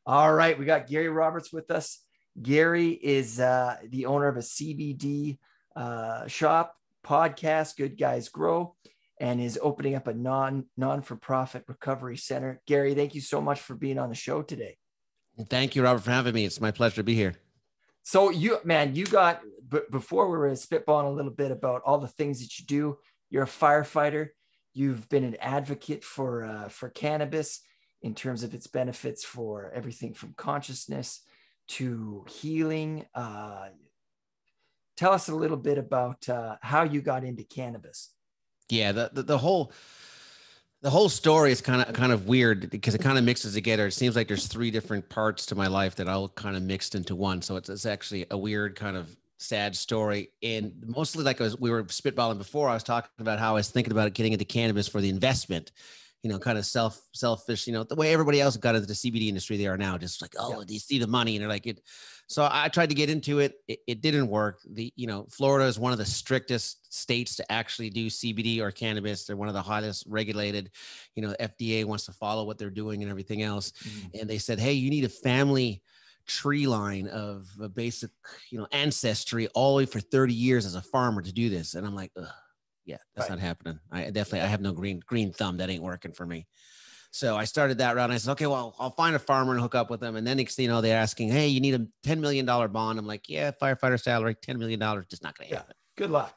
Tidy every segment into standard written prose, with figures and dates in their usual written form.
All right, we got Gary Roberts with us. Gary is the owner of a CBD shop, podcast, Good Guys Grow, and is opening up a non-for-profit recovery center. Gary, thank you so much for being on the show today. Thank you, Robert, for having me. It's my pleasure to be here. So before we were spitballing a little bit about all the things that you do, you're a firefighter. You've been an advocate for cannabis in terms of its benefits for everything from consciousness to healing. Tell us a little bit about how you got into cannabis. Yeah, the whole story is kind of weird because it kind of mixes together. It seems like there's three different parts to my life that all kind of mixed into one. So it's actually a weird kind of sad story. And mostly like we were spitballing before, I was talking about how I was thinking about getting into cannabis for the investment, kind of selfish, the way everybody else got into the CBD industry they are now, just like, oh, do you see the money? And they're like it. So I tried to get into it. It didn't work. Florida is one of the strictest states to actually do CBD or cannabis. They're one of the highest regulated, FDA wants to follow what they're doing and everything else. Mm-hmm. And they said, hey, you need a family tree line of a basic, ancestry all the way for 30 years as a farmer to do this. And I'm like, ugh. Yeah, that's not happening. I have no green thumb. That ain't working for me. So I started that route. And I said, okay, well, I'll find a farmer and hook up with them. And then next thing you know, they're asking, hey, you need a $10 million bond. I'm like, yeah, firefighter salary, $10 million, just not going to happen. Good luck.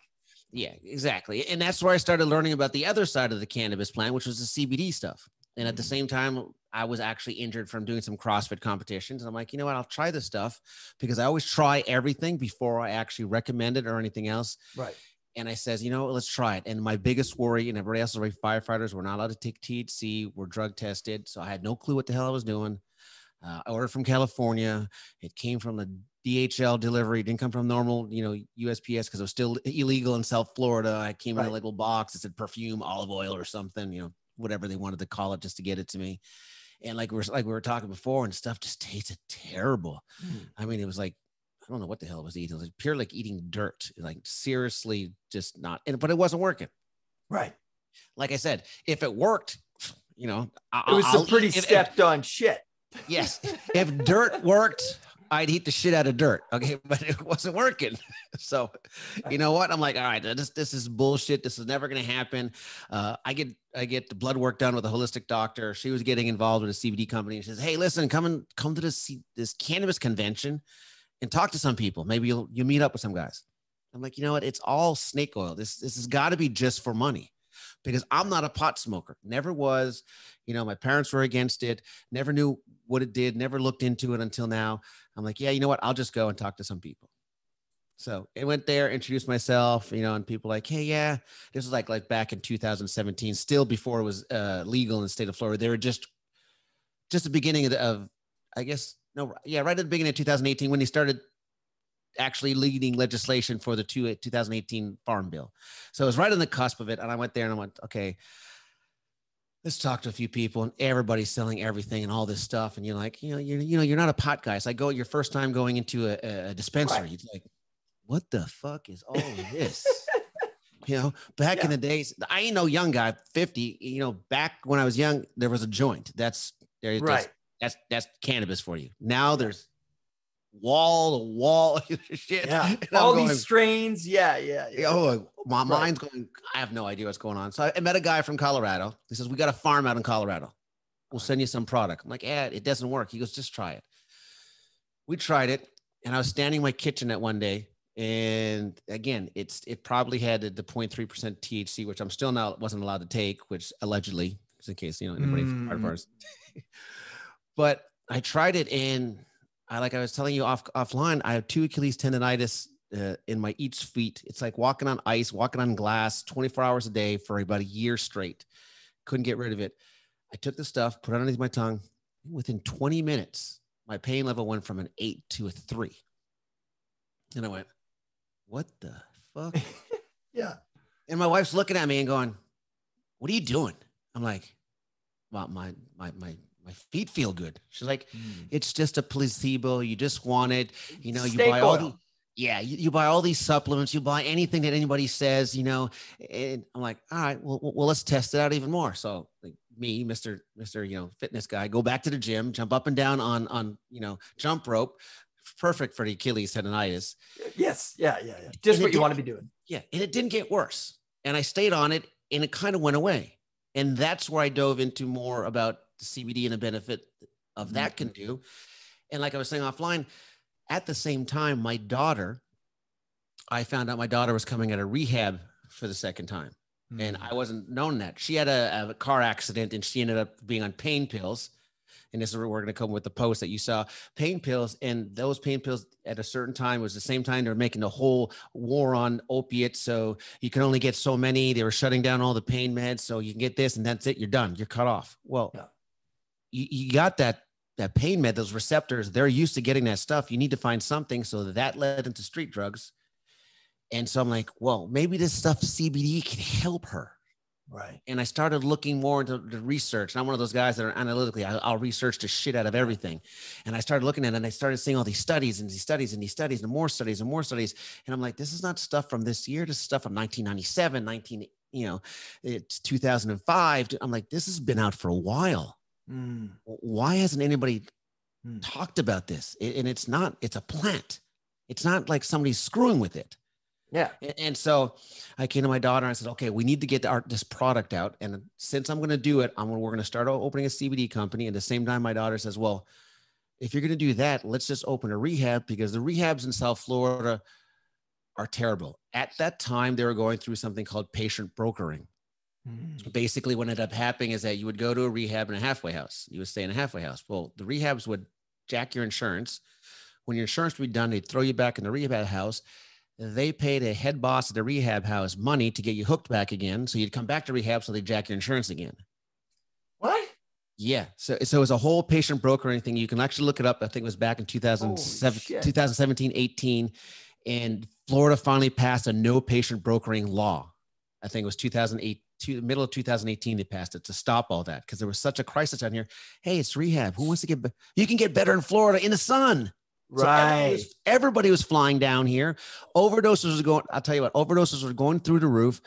Yeah, exactly. And that's where I started learning about the other side of the cannabis plant, which was the CBD stuff. And at the same time, I was actually injured from doing some CrossFit competitions. And I'm like, you know what, I'll try this stuff because I always try everything before I actually recommend it or anything else. Right. And I says, let's try it. And my biggest worry, and everybody else is firefighters, we're not allowed to take THC. We're drug tested. So I had no clue what the hell I was doing. I ordered from California. It came from the DHL delivery. It didn't come from normal, USPS because it was still illegal in South Florida. I came in a little box. It said perfume, olive oil or something, whatever they wanted to call it just to get it to me. And like we were talking before, and stuff just tasted terrible. I mean, it was like, I don't know what the hell I was eating. It was pure like eating dirt, like seriously, just not. But it wasn't working. Right. Like I said, if it worked, it was some pretty stepped on shit. Yes. If dirt worked, I'd eat the shit out of dirt. Okay. But it wasn't working. So you know what? I'm like, all right, this is bullshit. This is never going to happen. I get the blood work done with a holistic doctor. She was getting involved with a CBD company. She says, hey, listen, come to this cannabis convention and talk to some people. Maybe you'll meet up with some guys. I'm like, you know what? It's all snake oil. This has got to be just for money because I'm not a pot smoker. Never was. My parents were against it. Never knew what it did. Never looked into it until now. I'm like, yeah, you know what? I'll just go and talk to some people. So I went there, introduced myself, and people like, hey, yeah, this was like back in 2017, still before it was legal in the state of Florida. They were just the beginning of I guess, no, yeah, right at the beginning of 2018 when they started actually leading legislation for the 2018 Farm Bill. So it was right on the cusp of it. And I went there and I went, okay, let's talk to a few people, and everybody's selling everything and all this stuff. And you're like, you're not a pot guy. So I go your first time going into a dispensary. Right. It's like, what the fuck is all of this? Back in the days, I ain't no young guy, 50, back when I was young, there was a joint. That's cannabis for you. Now there's wall shit. Yeah. All these strains. Yeah. Oh, my mind's going, I have no idea what's going on. So I met a guy from Colorado. He says, we got a farm out in Colorado. We'll send you some product. I'm like, yeah, it doesn't work. He goes, just try it. We tried it. And I was standing in my kitchen that one day. And again, it probably had the 0.3% THC, which I'm still wasn't allowed to take, which allegedly, just in case, anybody from part of ours. But I tried it, and I was telling you offline, I have 2 Achilles tendonitis in my each feet. It's like walking on ice, walking on glass, 24 hours a day for about a year straight. Couldn't get rid of it. I took the stuff, put it underneath my tongue. Within 20 minutes, my pain level went from an 8 to a 3. And I went, what the fuck? Yeah. And my wife's looking at me and going, what are you doing? I'm like, well, my feet feel good. She's like, it's just a placebo. You just want it. You buy all the, you buy all these supplements. You buy anything that anybody says, and I'm like, all right, well, let's test it out even more. So me, Mr. Fitness guy, go back to the gym, jump up and down on jump rope, perfect for the Achilles tendonitis. Yes. Yeah. Just what you want to be doing. Yeah. And it didn't get worse. And I stayed on it and it kind of went away. And that's where I dove into more about the CBD and the benefit of that can do. And like I was saying offline, at the same time, I found out my daughter was coming out of rehab for the second time. And I wasn't known that. She had a car accident and she ended up being on pain pills. And this is where we're going to come with the post that you saw, pain pills. And those pain pills at a certain time was the same time they were making the whole war on opiates. So you can only get so many. They were shutting down all the pain meds. So you can get this and that's it. You're done. You're cut off. Well, you got that pain med, those receptors, they're used to getting that stuff. You need to find something. So that led into street drugs. And so I'm like, well, maybe this stuff CBD can help her. Right. And I started looking more into the research. And I'm one of those guys that are analytically, I'll research the shit out of everything. And I started looking at it and I started seeing all these studies and these studies and these studies and more studies and more studies. And I'm like, this is not stuff from this year. This is stuff from 1997, it's 2005. I'm like, this has been out for a while. Why hasn't anybody talked about this? And it's a plant. It's not like somebody's screwing with it. Yeah. And so I came to my daughter and I said, okay, we need to get this product out. And since I'm going to do it, we're going to start opening a CBD company. And at the same time, my daughter says, well, if you're going to do that, let's just open a rehab, because the rehabs in South Florida are terrible. At that time, they were going through something called patient brokering. Basically, what ended up happening is that you would go to a rehab in a halfway house. You would stay in a halfway house. Well, the rehabs would jack your insurance. When your insurance would be done, they'd throw you back in the rehab house. They paid a head boss at the rehab house money to get you hooked back again. So you'd come back to rehab, so they jack your insurance again. What? Yeah. So it was a whole patient brokering thing. You can actually look it up. I think it was back in 2017, 18. And Florida finally passed a no patient brokering law. I think it was 2008, middle of 2018, they passed it to stop all that, because there was such a crisis down here. Hey, it's rehab. Who wants to you can get better in Florida in the sun. Right. So everybody was flying down here. Overdoses were going, I'll tell you what, overdoses were going through the roof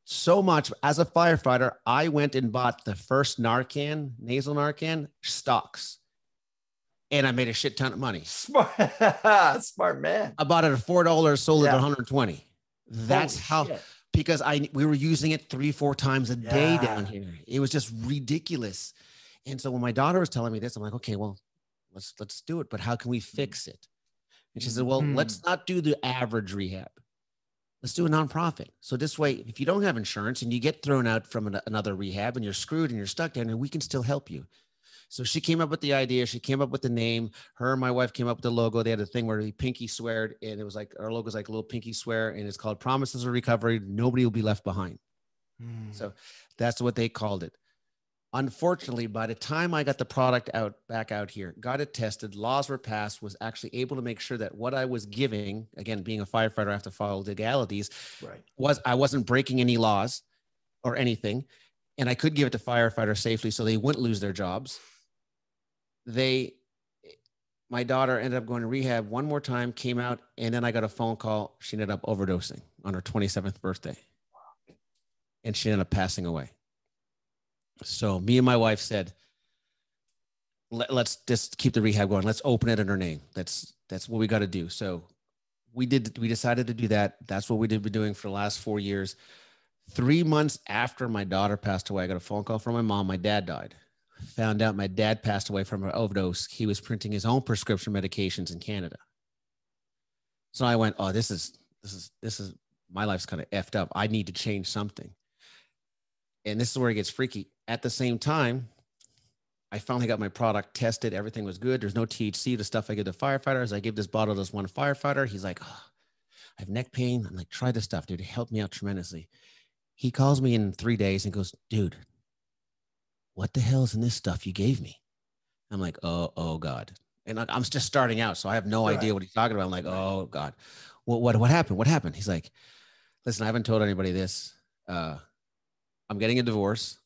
so much. As a firefighter, I went and bought the first nasal Narcan stocks. And I made a shit ton of money. Smart man. I bought it at $4, sold it at 120. That's how, because we were using it 3-4 times a day down here. It was just ridiculous. And so when my daughter was telling me this, I'm like, okay, well, let's do it. But how can we fix it? And she said, well, let's not do the average rehab. Let's do a nonprofit. So this way, if you don't have insurance and you get thrown out from another rehab and you're screwed and you're stuck down there, we can still help you. So she came up with the idea. She came up with the name. Her and my wife came up with the logo. They had a thing where we pinky sweared, and it was like, our logo is like a little pinky swear, and it's called Promises of Recovery. Nobody will be left behind. So that's what they called it. Unfortunately, by the time I got the product back out here, got it tested, laws were passed, was actually able to make sure that what I was giving, again, being a firefighter, I have to follow legalities, I wasn't breaking any laws or anything. And I could give it to firefighters safely so they wouldn't lose their jobs. My daughter ended up going to rehab one more time, came out, and then I got a phone call. She ended up overdosing on her 27th birthday. And she ended up passing away. So me and my wife said, let's just keep the rehab going. Let's open it in her name. That's what we got to do. So we decided to do that. That's what we did been doing for the last 4 years. 3 months after my daughter passed away, I got a phone call from my mom. My dad died. Found out my dad passed away from an overdose. He was printing his own prescription medications in Canada. So I went, oh, this is my life's kind of effed up. I need to change something. And this is where it gets freaky. At the same time, I finally got my product tested. Everything was good. There's no THC, the stuff I give to firefighters. I give this bottle to this one firefighter. He's like, oh, I have neck pain. I'm like, try this stuff, dude. It helped me out tremendously. He calls me in 3 days and goes, dude, what the hell is in this stuff you gave me? I'm like, oh God. And I'm just starting out, so I have no idea what he's talking about. I'm like, oh God. Well, what happened? What happened? He's like, listen, I haven't told anybody this. I'm getting a divorce.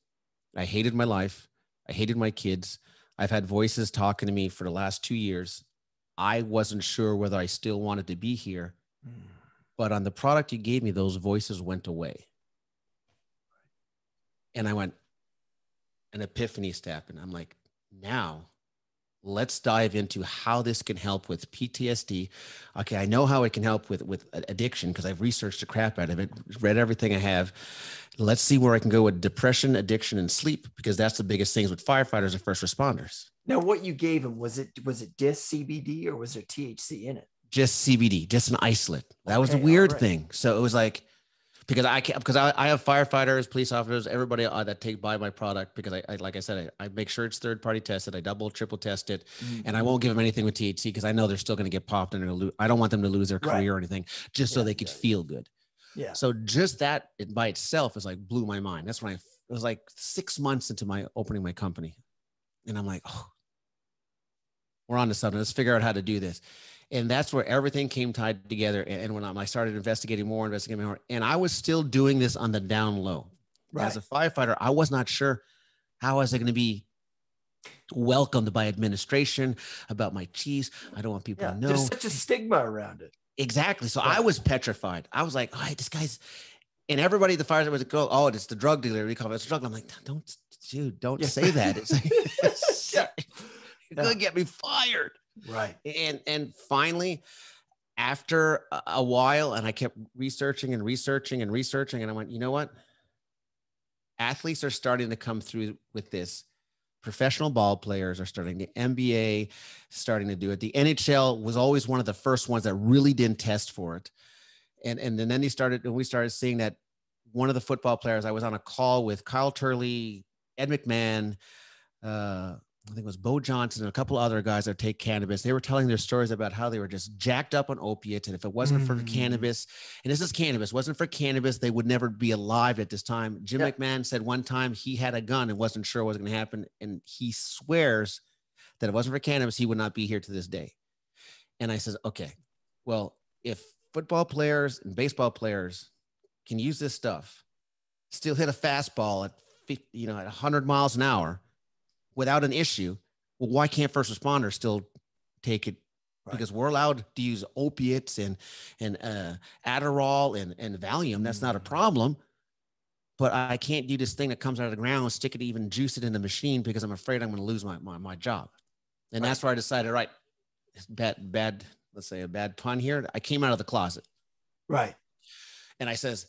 I hated my life. I hated my kids. I've had voices talking to me for the last 2 years. I wasn't sure whether I still wanted to be here, but on the product you gave me, those voices went away. And I went, an epiphany happened. I'm like, now let's dive into how this can help with PTSD. Okay, I know how it can help with addiction because I've researched the crap out of it, read everything I have. Let's see where I can go with depression, addiction, and sleep, because that's the biggest things with firefighters and first responders. Now, what you gave him, was it disc CBD or was there THC in it? Just CBD, just an isolate. That was the Okay, all weird right. thing. So it was like, because I have firefighters, police officers, everybody that buy my product, because I like I said, I make sure it's third party tested. I double, triple test it, and I won't give them anything with THC because I know they're still going to get popped and I don't want them to lose their career or anything, just so they could feel good. Yeah. So just that by itself is like blew my mind. That's when it was like 6 months into my opening my company, and I'm like, oh, we're on to something. Let's figure out how to do this. And that's where everything came tied together. And when I started investigating more, and I was still doing this on the down low. Right. As a firefighter, I was not sure how was I going to be welcomed by administration about my cheese. I don't want people to know. There's such a stigma around it. Exactly. So I was petrified. I was like, oh, this guy's, and everybody, the fire was like, oh, it's the drug dealer. We call it a drug. I'm like, don't say that. It's like, you're going to get me fired. Right. And finally, after a while, and I kept researching, and I went, you know what? Athletes are starting to come through with this. Professional ball players are starting. The NBA starting to do it. The NHL was always one of the first ones that really didn't test for it. And then we started seeing that one of the football players, I was on a call with Kyle Turley, Ed McMahon, I think it was Bo Johnson and a couple other guys that take cannabis. They were telling their stories about how they were just jacked up on opiates. And if it wasn't for cannabis, and this is cannabis, wasn't for cannabis, they would never be alive at this time. Jim McMahon said one time he had a gun and wasn't sure what was going to happen. And he swears that if it wasn't for cannabis, he would not be here to this day. And I said, okay, well, if football players and baseball players can use this stuff, still hit a fastball at 50, at 100 miles an hour, without an issue, well, why can't first responders still take it? Right. Because we're allowed to use opiates and Adderall and Valium. That's not a problem. But I can't do this thing that comes out of the ground, stick it, even juice it in the machine because I'm afraid I'm going to lose my job. And that's where I decided, right, bad, let's say a bad pun here. I came out of the closet. Right. And I says,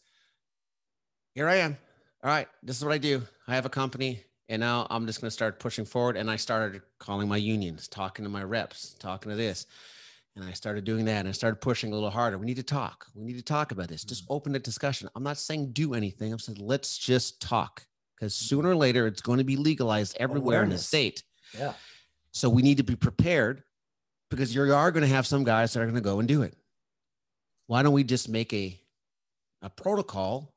here I am. All right, this is what I do. I have a company. And now I'm just going to start pushing forward. And I started calling my unions, talking to my reps, talking to this. And I started doing that. And I started pushing a little harder. We need to talk. We need to talk about this. Just open the discussion. I'm not saying do anything. I'm saying, let's just talk. Because sooner or later, it's going to be legalized everywhere in the state. Yeah. So we need to be prepared because you are going to have some guys that are going to go and do it. Why don't we just make a protocol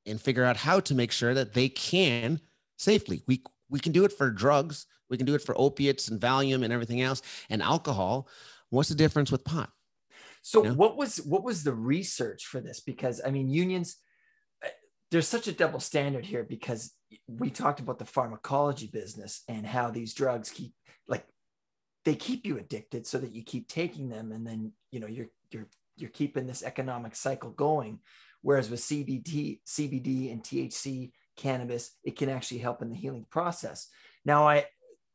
and figure out how to make sure that they can safely. We can do it for drugs. We can do it for opiates and Valium and everything else and alcohol. What's the difference with pot? So what was the research for this? Because I mean, unions, there's such a double standard here because we talked about the pharmacology business and how these drugs they keep you addicted so that you keep taking them. And then, you're keeping this economic cycle going. Whereas with CBD and THC, cannabis, it can actually help in the healing process. Now,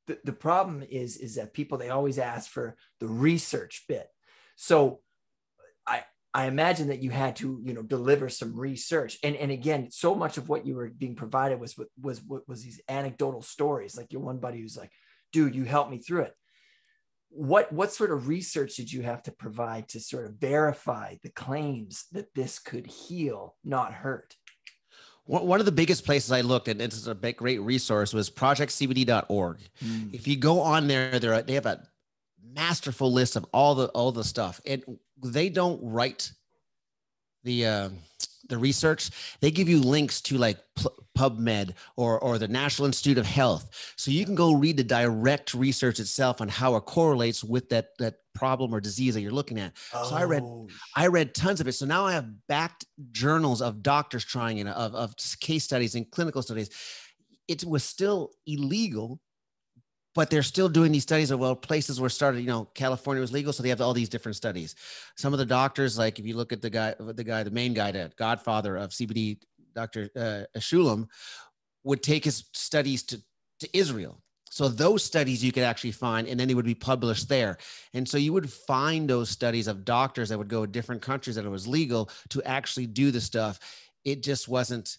the problem is that people, they always ask for the research bit. So I imagine that you had to, deliver some research. And again, so much of what you were being provided was these anecdotal stories. Like your one buddy who's like, dude, you helped me through it. What sort of research did you have to provide to sort of verify the claims that this could heal, not hurt? One of the biggest places I looked, and this is a great resource, was projectcbd.org. If you go on there, they have a masterful list of all the stuff, and they don't write the research. They give you links to like PubMed or the National Institute of Health, so you can go read the direct research itself on how it correlates with that problem or disease that you're looking at. So I read tons of it. So now I have backed journals of doctors trying it, of case studies and clinical studies. It was still illegal, but they're still doing these studies of places where started, California was legal. So they have all these different studies. Some of the doctors, like if you look at the main guy, the godfather of CBD, Dr. Shulam, would take his studies to to Israel. So those studies you could actually find, and then they would be published there. And so you would find those studies of doctors that would go to different countries that it was legal to actually do the stuff. It just wasn't,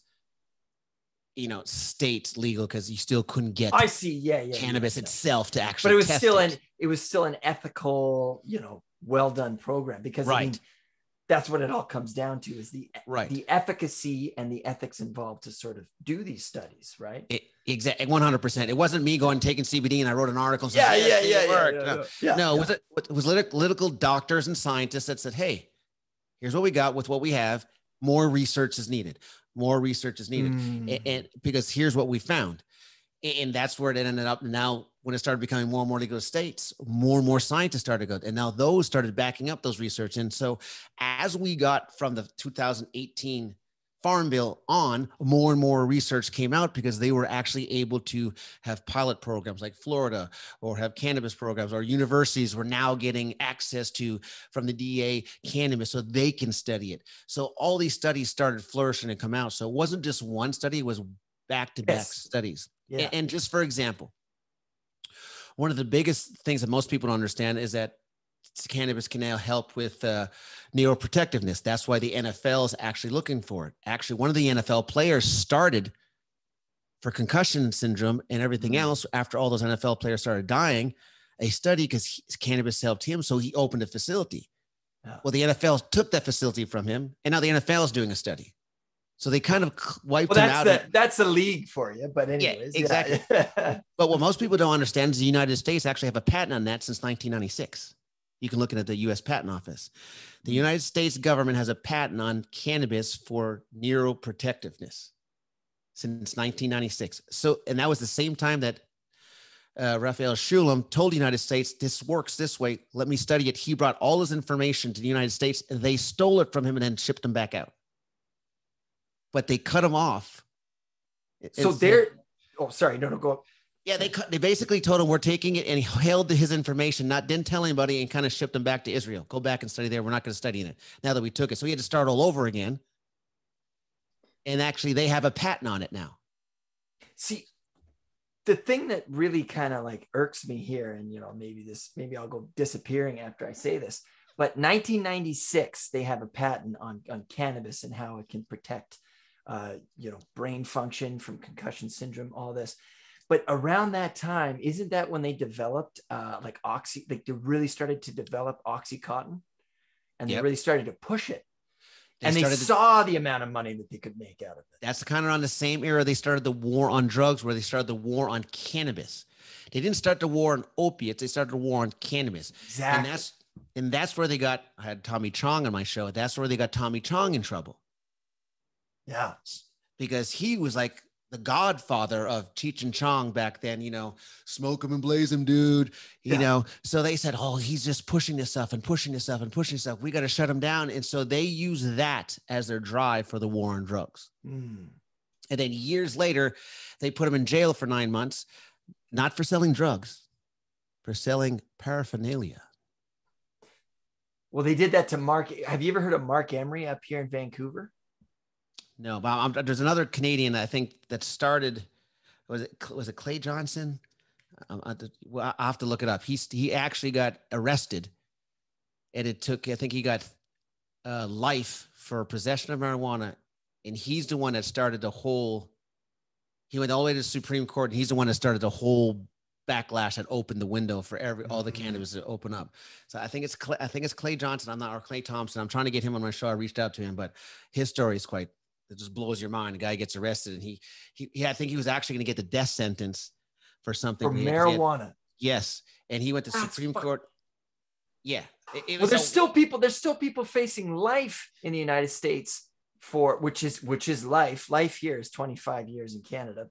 state legal, because you still couldn't get I see. Yeah. cannabis itself to actually but it was test still it. it was still an ethical, well done program, because Right. I mean, that's what it all comes down to, is the Right. efficacy and the ethics involved to sort of do these studies, right? Exactly, 100%. It wasn't me going taking CBD and I wrote an article. And Yeah, says, yeah. It was political doctors and scientists that said, hey, here's what we got with what we have. More research is needed. More research is needed. And because here's what we found. And that's where it ended up. Now, when it started becoming more and more legal states, more and more scientists started to go. And now those started backing up those research. And so as we got from the 2018 Farm Bill on, more and more research came out, because they were actually able to have pilot programs like Florida, or have cannabis programs, or universities were now getting access to, from the DEA, cannabis, so they can study it. So all these studies started flourishing and come out. So it wasn't just one study, it was back-to-back studies. Yeah. And just for example, one of the biggest things that most people don't understand is that cannabis can now help with neuroprotectiveness. That's why the NFL is actually looking for it. Actually, one of the NFL players started for concussion syndrome and everything else. After all those NFL players started dying, a study, because cannabis helped him, so he opened a facility. Yeah. Well, the NFL took that facility from him, and now the NFL is doing a study. So they kind of wiped him out. That's a league for you. But anyways, yeah, exactly. Yeah. But what most people don't understand is the United States actually have a patent on that since 1996. You can look at the U.S. Patent Office. The United States government has a patent on cannabis for neuroprotectiveness since 1996. So, and that was the same time that Raphael Shulam told the United States, this works this way. Let me study it. He brought all his information to the United States, and they stole it from him and then shipped him back out. But they cut him off. So sorry, no, go up. Yeah, they basically told him, we're taking it, and he held his information, didn't tell anybody, and kind of shipped him back to Israel. Go back and study there. We're not going to study it now that we took it. So he had to start all over again. And actually, they have a patent on it now. See, the thing that really kind of like irks me here, and maybe I'll go disappearing after I say this, but 1996, they have a patent on cannabis and how it can protect brain function from concussion syndrome, all this. But around that time, isn't that when they developed they really started to develop Oxycontin, and they really started to push it, and they saw the amount of money that they could make out of it. That's kind of around the same era they started the war on drugs, where they started the war on cannabis. They didn't start the war on opiates. They started the war on cannabis. Exactly. And that's where I had Tommy Chong on my show. That's where they got Tommy Chong in trouble. Yeah. Because he was like the godfather of Cheech and Chong back then, smoke him and blaze him, dude, So they said, oh, he's just pushing this stuff and pushing this stuff and pushing this stuff. We got to shut him down. And so they use that as their drive for the war on drugs. And then years later, they put him in jail for 9 months, not for selling drugs, for selling paraphernalia. Well, they did that to Mark. Have you ever heard of Mark Emery up here in Vancouver? No, but there's another Canadian, I think, that started. Was it Clay Johnson? I'll have to look it up. He actually got arrested, and it took, I think he got life for possession of marijuana, and he's the one that started the whole. He went all the way to the Supreme Court, and he's the one that started the whole backlash that opened the window for all the cannabis to open up. So I think it's Clay Johnson. Or Clay Thompson. I'm trying to get him on my show. I reached out to him, but his story is it just blows your mind. The guy gets arrested, and he I think he was actually going to get the death sentence for something. For marijuana. Yes. And he went to Supreme Court. Yeah. There's still people facing life in the United States for, which is life. Life here is 25 years in Canada,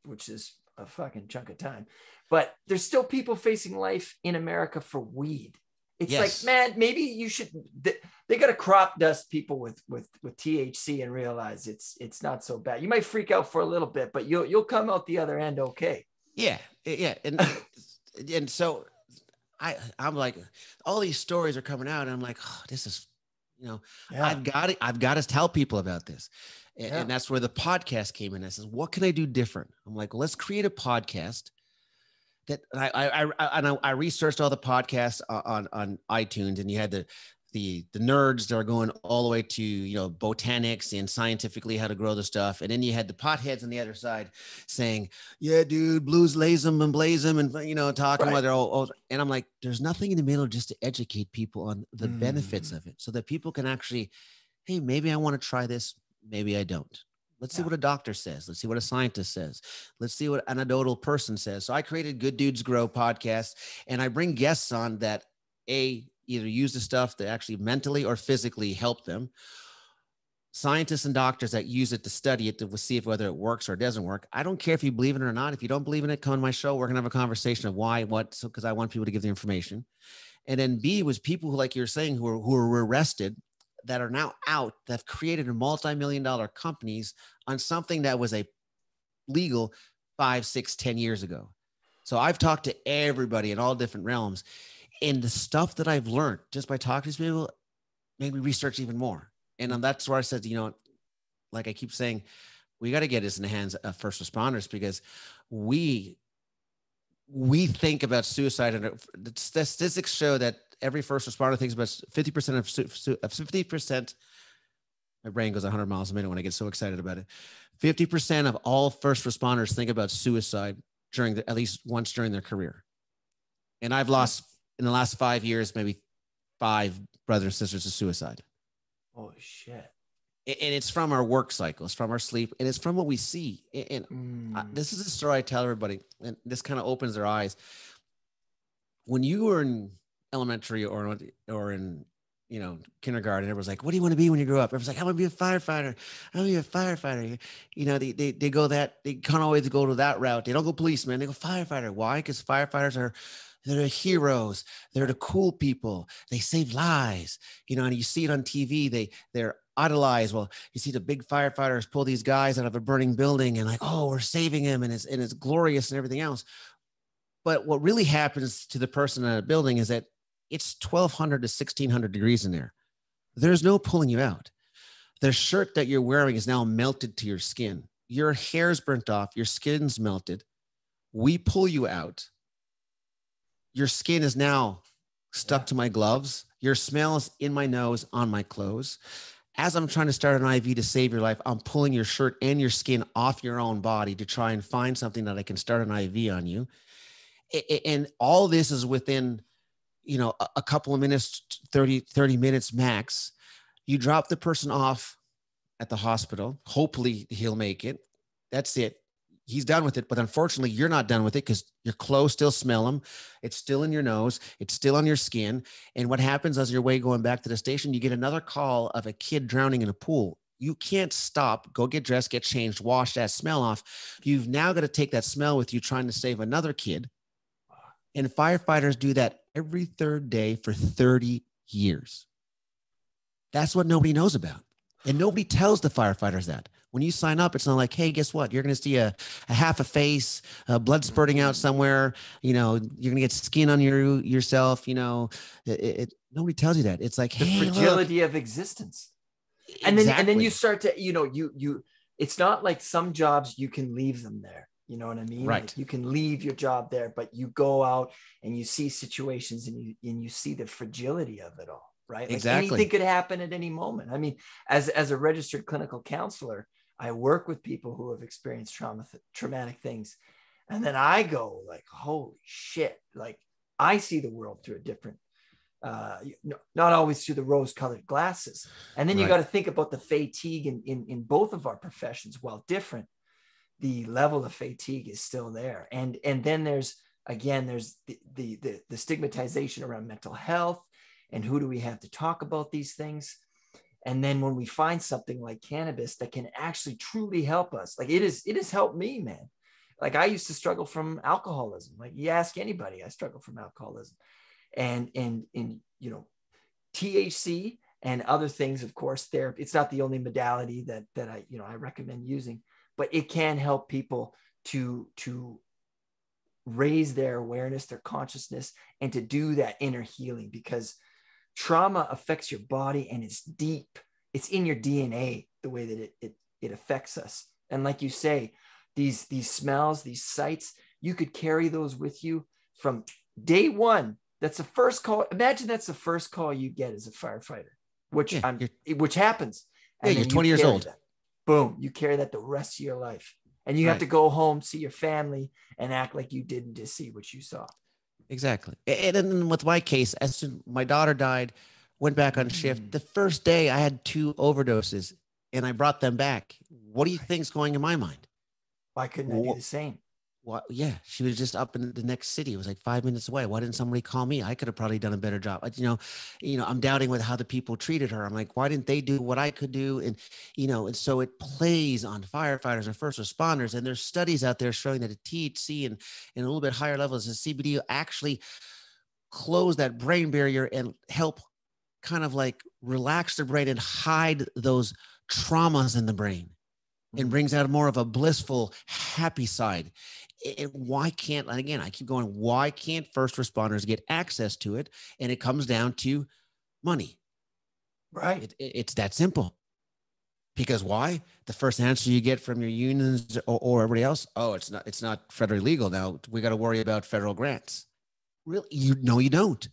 which is a fucking chunk of time. But there's still people facing life in America for weed. It's like, man, maybe you should. They got to crop dust people with THC and realize it's not so bad. You might freak out for a little bit, but you'll come out the other end okay. Yeah, and so I'm like, all these stories are coming out, and I'm like, oh, this is You know, Yeah. I've got to tell people about this. Yeah. And that's where the podcast came in. I says, what can I do different? I'm like, well, let's create a podcast that I researched all the podcasts on iTunes, and you had the nerds that are going all the way to, you know, botanics and scientifically how to grow the stuff, and then you had the potheads on the other side saying, yeah, dude, blues lays them and blaze them, and, you know, talking about their all. And I'm like, there's nothing in the middle just to educate people on the benefits of it, so that people can actually, hey, maybe I want to try this, maybe I don't. Let's see what a doctor says. Let's see what a scientist says. Let's see what an anecdotal person says. So I created Good Dudes Grow podcast, and I bring guests on that either use the stuff that actually mentally or physically help them. Scientists and doctors that use it to study it to see if whether it works or doesn't work. I don't care if you believe in it or not. If you don't believe in it, come on my show. We're gonna have a conversation of why, what. So because I want people to give the information. And then B was people who, like you're saying, who were arrested, that are now out, that have created a multi-million-dollar companies on something that was a legal 5, 6, 10 years ago. So I've talked to everybody in all different realms, and the stuff that I've learned just by talking to people made me research even more. And that's where I said, you know, like I keep saying, we got to get this in the hands of first responders, because we think about suicide, and the statistics show that every first responder thinks about 50% of 50%. My brain goes 100 miles a minute when I get so excited about it. 50% of all first responders think about suicide at least once during their career. And I've lost in the last 5 years, maybe 5 brothers and sisters to suicide. Holy shit. And it's from our work cycle, it's from our sleep, and it's from what we see. And this is a story I tell everybody, and this kind of opens their eyes. When you were in elementary or in, you know, kindergarten, everyone's like, what do you want to be when you grow up? Everyone's like, I want to be a firefighter. I want to be a firefighter. You know, they go that, they can't always go to that route. They don't go policeman, they go firefighter. Why? Because firefighters they're the heroes. They're the cool people. They save lives. You know, and you see it on TV. They're idolized. Well, you see the big firefighters pull these guys out of a burning building, and like, oh, we're saving him, and it's glorious and everything else. But what really happens to the person in a building is that it's 1,200 to 1,600 degrees in there. There's no pulling you out. The shirt that you're wearing is now melted to your skin. Your hair's burnt off. Your skin's melted. We pull you out. Your skin is now stuck to my gloves. Your smell is in my nose, on my clothes. As I'm trying to start an IV to save your life, I'm pulling your shirt and your skin off your own body to try and find something that I can start an IV on you. And all this is within, you know, a couple of minutes, 30 minutes max. You drop the person off at the hospital. Hopefully he'll make it. That's it. He's done with it. But unfortunately, you're not done with it, because your clothes still smell them. It's still in your nose. It's still on your skin. And what happens as your way going back to the station, you get another call of a kid drowning in a pool. You can't stop, go get dressed, get changed, wash that smell off. You've now got to take that smell with you trying to save another kid. And firefighters do that every third day for 30 years. That's what nobody knows about. And nobody tells the firefighters that. When you sign up, it's not like, hey, guess what? You're going to see a half a face, blood spurting out somewhere. You know, you're going to get skin on yourself. You know, nobody tells you that. It's like, the fragility of existence. And then you start to, you know, you it's not like some jobs you can leave them there. You know what I mean? Right. Like you can leave your job there, but you go out and you see situations and you see the fragility of it all, right? Like anything could happen at any moment. I mean, as a registered clinical counselor, I work with people who have experienced traumatic things. And then I go like, holy shit. Like I see the world through a different, not always through the rose-colored glasses. And then you got to think about the fatigue in both of our professions. While different, the level of fatigue is still there. And then there's the stigmatization around mental health and who do we have to talk about these things. And then when we find something like cannabis that can actually truly help us, like it has helped me, man. Like I used to struggle from alcoholism. Like you ask anybody, I struggle from alcoholism. And you know, THC and other things, of course, therapy. It's not the only modality that I recommend using, but it can help people to raise their awareness, their consciousness, and to do that inner healing. Because trauma affects your body, and it's deep. It's in your DNA, the way that it affects us. And like you say, these smells, these sights, you could carry those with you from day one. That's the first call. Imagine that's the first call you get as a firefighter, which happens. And you're 20 years old. That. Boom, you carry that the rest of your life. And you have to go home, see your family, and act like you didn't just see what you saw. Exactly. And then with my case, as soon my daughter died, went back on shift. The first day I had 2 overdoses and I brought them back. What do you think's going in my mind? Why couldn't I do the same? Well, yeah, she was just up in the next city. It was like 5 minutes away. Why didn't somebody call me? I could have probably done a better job. But, I'm doubting with how the people treated her. I'm like, why didn't they do what I could do? And, and so it plays on firefighters and first responders. And there's studies out there showing that a THC and a little bit higher levels of CBD actually close that brain barrier and help kind of like relax the brain and hide those traumas in the brain and brings out more of a blissful, happy side. And why can't, and again, I keep going, why can't first responders get access to it? And it comes down to money. Right. It's that simple. Because why? The first answer you get from your unions or everybody else, it's not federally legal. Now we got to worry about federal grants. Really? You don't.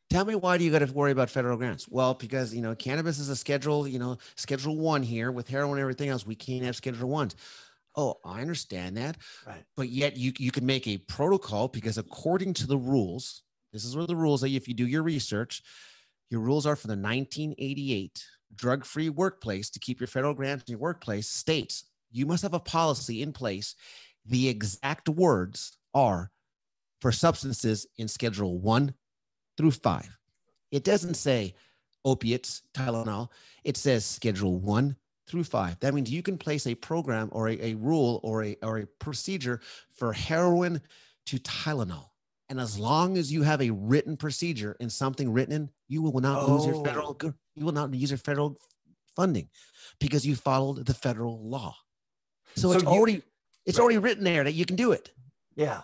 Tell me, why do you got to worry about federal grants? Well, because, cannabis is a schedule 1 here with heroin and everything else. We can't have schedule 1s. Oh, I understand that. Right. But yet you can make a protocol, because according to the rules, this is where the rules are. If you do your research, your rules are for the 1988 drug-free workplace to keep your federal grants in your workplace states you must have a policy in place. The exact words are for substances in schedule 1 through 5. It doesn't say opiates, Tylenol. It says schedule 1 through 5. That means you can place a program or a rule or a procedure for heroin to Tylenol. And as long as you have a written procedure and something written in, you will not lose your federal funding, because you followed the federal law. So it's already written there that you can do it. Yeah.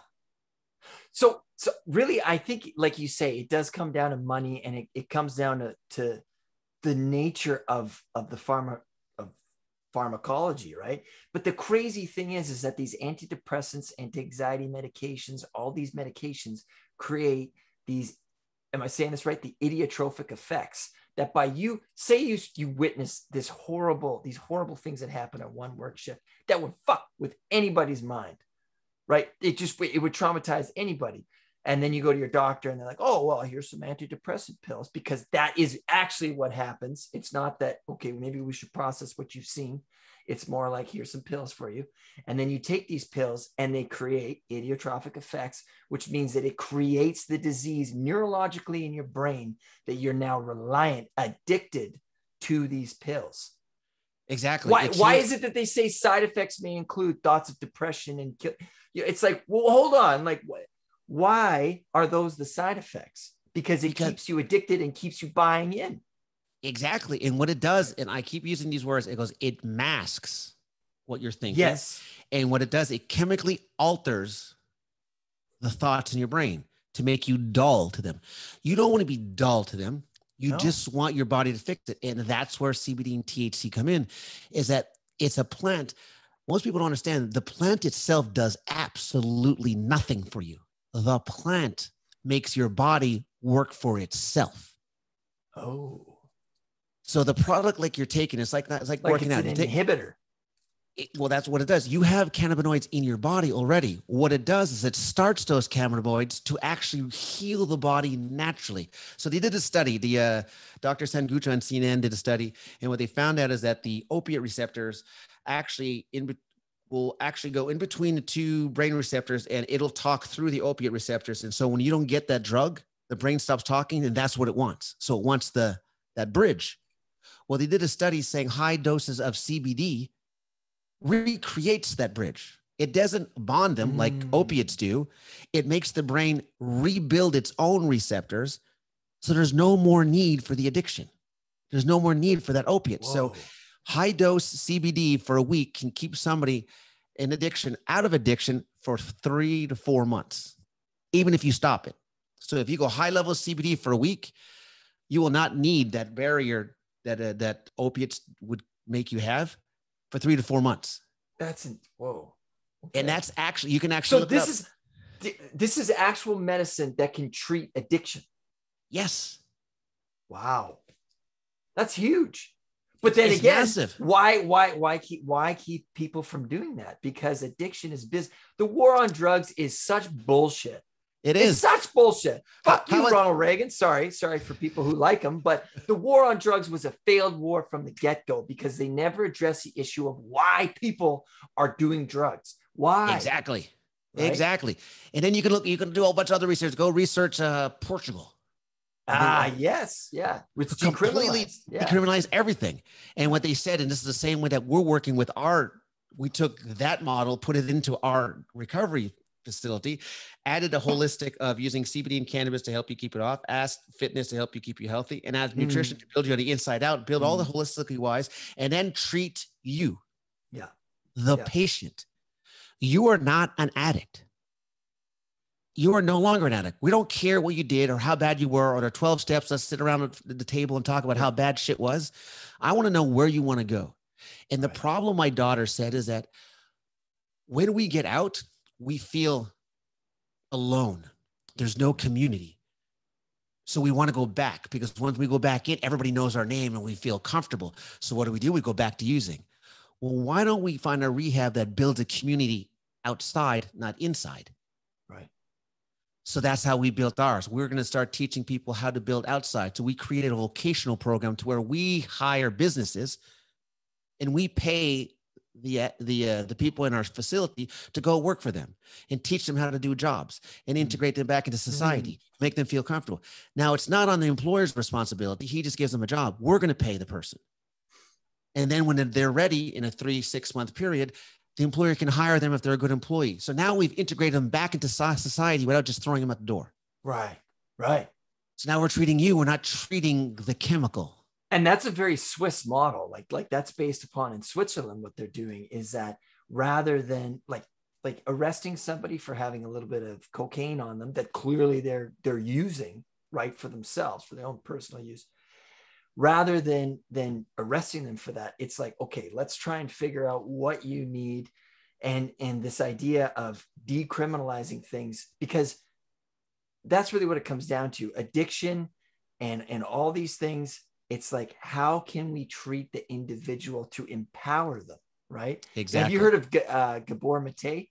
So really, I think, like you say, it does come down to money, and it comes down to the nature of the pharmacology, right? But the crazy thing is that these antidepressants, anti-anxiety medications, all these medications create these, am I saying this right? The idiotropic effects that by you witness these horrible things that happen at one work shift that would fuck with anybody's mind, right? It would traumatize anybody. And then you go to your doctor and they're like, oh, well, here's some antidepressant pills, because that is actually what happens. It's not that, okay, maybe we should process what you've seen. It's more like, here's some pills for you. And then you take these pills and they create idiotropic effects, which means that it creates the disease neurologically in your brain that you're now reliant, addicted to these pills. Exactly. Why is it that they say side effects may include thoughts of depression and kill? It's like, well, hold on. Like, why are those the side effects? Because it keeps you addicted and keeps you buying in. Exactly. And what it does, and I keep using these words, it masks what you're thinking. Yes. And what it does, it chemically alters the thoughts in your brain to make you dull to them. You don't want to be dull to them. You just want your body to fix it. And that's where CBD and THC come in, is that it's a plant. Most people don't understand the plant itself does absolutely nothing for you. The plant makes your body work for itself. Oh. So the product, like you're taking, it's like working out. It's an inhibitor. Well, that's what it does. You have cannabinoids in your body already. What it does is it starts those cannabinoids to actually heal the body naturally. So they did a study. The Dr. Sangucha on CNN did a study, and what they found out is that the opiate receptors actually will actually go in between the 2 brain receptors, and it'll talk through the opiate receptors. And so when you don't get that drug, the brain stops talking, and that's what it wants. So it wants that bridge. Well, they did a study saying high doses of CBD recreates that bridge. It doesn't bond them like opiates do. It makes the brain rebuild its own receptors. So there's no more need for the addiction. There's no more need for that opiate. Whoa. So high dose CBD for a week can keep somebody in addiction, out of addiction, for 3 to 4 months, even if you stop it. So if you go high level CBD for a week, you will not need that barrier that opiates would make you have for 3 to 4 months. Whoa. Okay. And that's actually, you can actually so look it up. This is actual medicine that can treat addiction. Yes. Wow. That's huge. But then it's again, massive. Why keep people from doing that? Because addiction is business. The war on drugs is such bullshit. It's such bullshit. Fuck you, Ronald Reagan. Sorry for people who like him, but the war on drugs was a failed war from the get-go because they never addressed the issue of why people are doing drugs. Why? Exactly. Right? Exactly. And then you can do a whole bunch of other research. Go research Portugal. Yes. Yeah. It's completely decriminalized everything. And what they said, and this is the same way that we're working with we took that model, put it into our recovery facility, added a holistic of using CBD and cannabis to help you keep it off, asked fitness to help you keep you healthy, and add nutrition to build you on the inside out, build all the holistically wise, and then treat you, the patient. You are not an addict. You are no longer an addict. We don't care what you did or how bad you were or the 12 steps. Let's sit around at the table and talk about how bad shit was. I want to know where you want to go. And the problem my daughter said is that when we get out, we feel alone. There's no community. So we want to go back because once we go back in, everybody knows our name and we feel comfortable. So what do? We go back to using. Well, why don't we find a rehab that builds a community outside, not inside? Right. So that's how we built ours. We're going to start teaching people how to build outside. So we created a vocational program to where we hire businesses and we pay the people in our facility to go work for them and teach them how to do jobs and integrate them back into society, make them feel comfortable. Now, it's not on the employer's responsibility. He just gives them a job. We're going to pay the person. And then when they're ready in a 3-6 month period, the employer can hire them if they're a good employee. So now we've integrated them back into society without just throwing them at the door. Right. So now we're treating you. We're not treating the chemical. And that's a very Swiss model. Like that's based upon in Switzerland. What they're doing is that rather than like arresting somebody for having a little bit of cocaine on them that clearly they're using right for themselves, for their own personal use, rather than arresting them for that, it's like, okay, let's try and figure out what you need. And this idea of decriminalizing things, because that's really what it comes down to. Addiction and all these things. It's like, how can we treat the individual to empower them? Right. Exactly. Have you heard of Gabor Mate?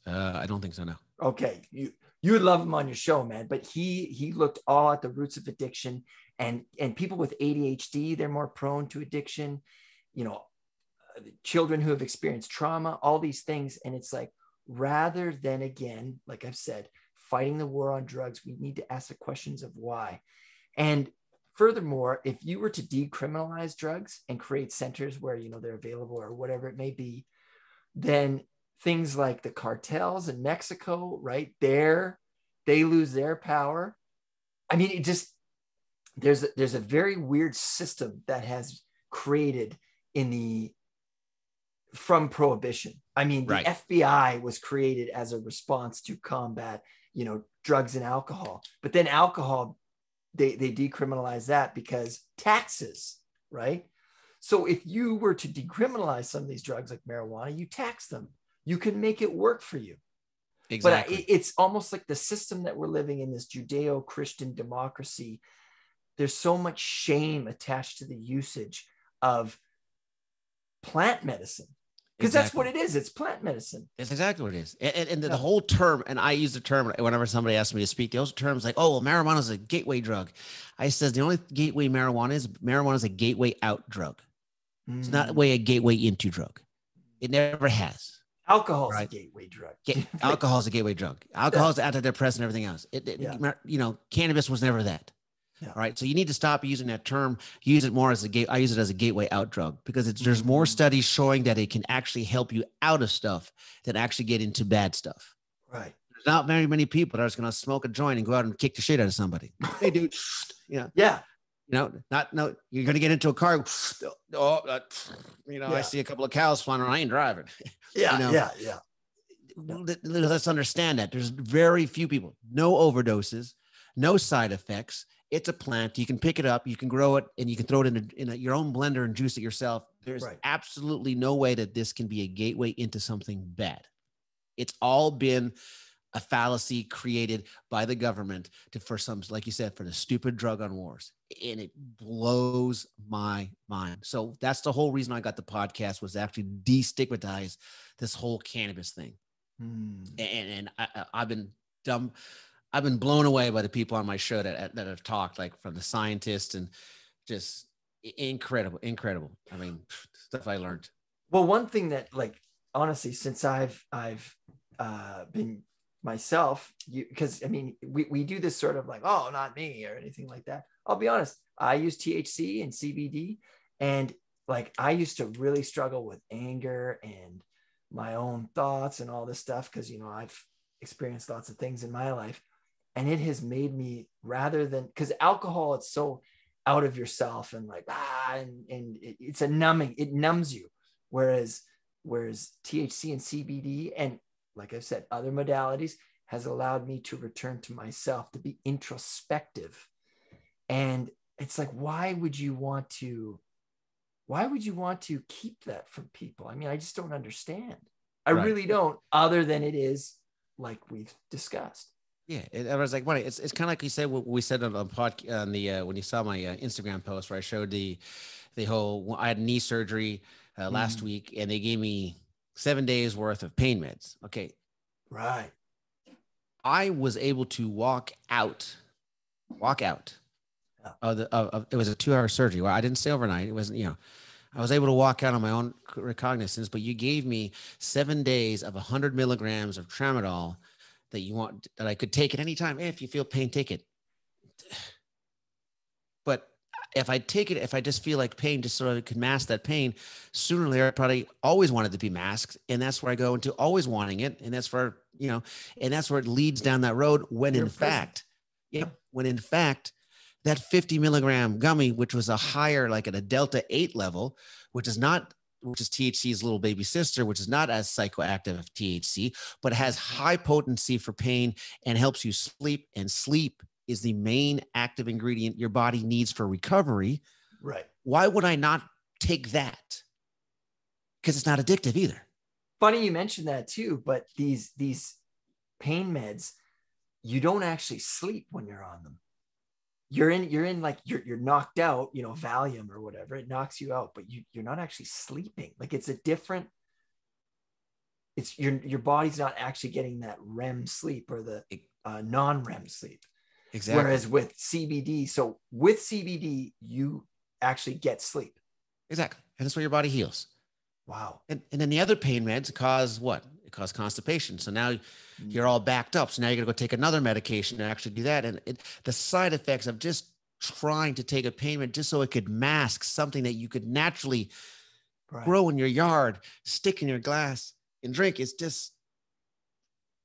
I don't think so. No. Okay. You would love him on your show, man. But he looked all at the roots of addiction. And people with ADHD, they're more prone to addiction, children who have experienced trauma, all these things. And it's like, rather than, again, like I've said, fighting the war on drugs, we need to ask the questions of why. And furthermore, if you were to decriminalize drugs and create centers where, they're available or whatever it may be, then things like the cartels in Mexico, right there, they lose their power. I mean, it just, there's a very weird system that has created from prohibition. I mean, the FBI was created as a response to combat, drugs and alcohol, but then alcohol, they decriminalize that because taxes, right? So if you were to decriminalize some of these drugs like marijuana, you tax them. You can make it work for you. Exactly. But it's almost like the system that we're living in, this Judeo-Christian democracy. There's so much shame attached to the usage of plant medicine. Because that's what it is. It's plant medicine. It's exactly what it is. And the whole term, and I use the term whenever somebody asks me to speak, those terms like, oh, well, marijuana is a gateway drug. I says the only gateway marijuana is a gateway out drug. It's not a gateway into drug. It never has. Alcohol is a gateway drug. Alcohol is a gateway drug. Alcohol is antidepressant and everything else. Cannabis was never that. Yeah. All right. So you need to stop using that term. Use it more as I use it as a gateway out drug because there's more studies showing that it can actually help you out of stuff than actually get into bad stuff. Right. There's not very many people that are just going to smoke a joint and go out and kick the shit out of somebody. Hey, dude. Yeah. You're going to get into a car. I see a couple of cows flying around. I ain't driving. Yeah. let's understand that there's very few people, no overdoses, no side effects. It's a plant. You can pick it up, you can grow it, and you can throw it in your own blender and juice it yourself. There's absolutely no way that this can be a gateway into something bad. It's all been a fallacy created by the government for some, like you said, for the stupid drug on wars. And it blows my mind. So that's the whole reason I got the podcast, was actually destigmatize this whole cannabis thing. And I've been dumb. I've been blown away by the people on my show that have talked, like from the scientists, and just incredible. I mean, stuff I learned. Well, one thing that, like, honestly, since I've been myself, because I mean, we do this sort of like, oh, not me or anything like that. I'll be honest. I use THC and CBD, and like, I used to really struggle with anger and my own thoughts and all this stuff, because, you know, I've experienced lots of things in my life, and it has made me, rather than, because alcohol, it's so out of yourself and like, and it's a numbing, it numbs you. Whereas THC and CBD, and like I've said, other modalities, has allowed me to return to myself, to be introspective. And it's like, why would you want to keep that from people? I mean, I just don't understand. I really don't, other than it is like we've discussed. Yeah, I was like, it's kind of like you said, what we said on podcast, on the when you saw my Instagram post where I showed the whole, I had knee surgery last week, and they gave me 7 days worth of pain meds. Okay, right. I was able to walk out. It was a 2-hour surgery. Well, I didn't stay overnight. It wasn't, I was able to walk out on my own recognizance. But you gave me 7 days of 100 milligrams of tramadol that I could take at any time. Hey, if you feel pain, take it. But if I take it, if I just feel like pain, just so I could mask that pain, sooner or later, I probably always wanted to be masked. And that's where I go into always wanting it. And that's where, and that's where it leads down that road when in fact, that 50 milligram gummy, which was a higher, like at a Delta 8 level, which is THC's little baby sister, which is not as psychoactive as THC, but has high potency for pain and helps you sleep. And sleep is the main active ingredient your body needs for recovery. Right. Why would I not take that? Because it's not addictive either. Funny you mentioned that too, but these pain meds, you don't actually sleep when you're on them. You're in like, you're knocked out, Valium or whatever, it knocks you out, but you're not actually sleeping. Like, it's a different, it's your body's not actually getting that REM sleep or the non-REM sleep. Exactly. Whereas with CBD, you actually get sleep. Exactly. And that's where your body heals. Wow. And then the other pain meds cause what? It causes constipation. So now you're all backed up. So now you got to go take another medication to actually do that. And the side effects of just trying to take a pain med just so it could mask something that you could naturally grow in your yard, stick in your glass and drink, is just